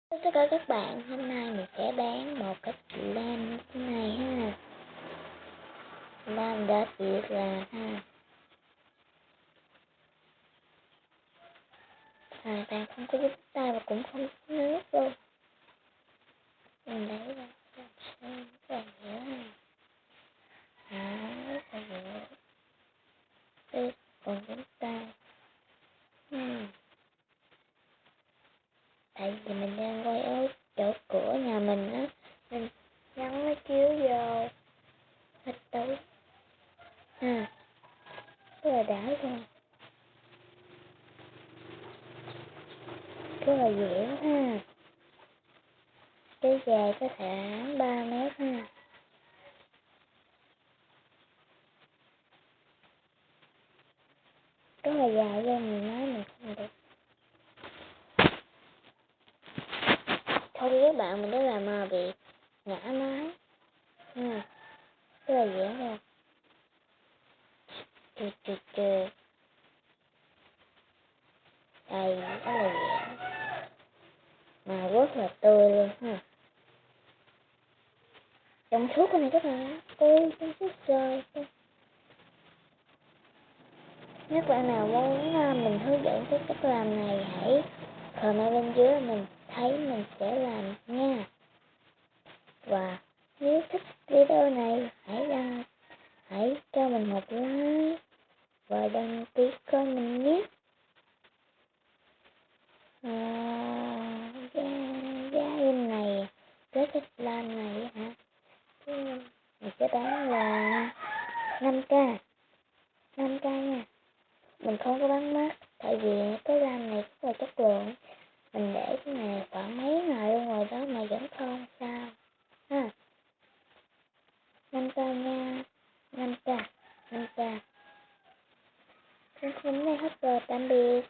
Tất cả các bạn, hôm nay mình sẽ bán một cái lam như thế này ha. Lam đã bị là ha. Hoàn toàn không có giúp tay và cũng không có nước luôn. Mình lấy ra xem rất là dễ ha. Rất là dễ. Đây còn giúp tay. Tại vì mình đang quay ở chỗ cửa nhà mình á, mình gắn cái chiếu vô hết tối ha. Rất là đã luôn. Rất là dễ ha. Cái dài có thể 3 mét ha. Rất là dài luôn, mình nói mình không được. Thôi đi các bạn, mình đã làm mà bị ngã máy. Rất là dễ luôn. Đây, rất là dễ. Mà rất là tươi luôn ha. Trong suốt cái này các bạn, trong suốt rồi. Nếu bạn nào muốn mình hướng dẫn cái cách làm này, hãy comment bên dưới mình thấy mình sẽ làm nha. Và nếu thích video này, hãy cho mình một like và đăng ký kênh mình nhé. Giá em này, cái lam này hả? Mình sẽ bán là 5k nha. Mình không có bán mắc, tại vì cái lam này rất là chất lượng. Mình để cái này khoảng mấy ngày luôn rồi đó mà vẫn không sao ha. 5k nha, 5k. Mình đến đây hết rồi, tạm biệt.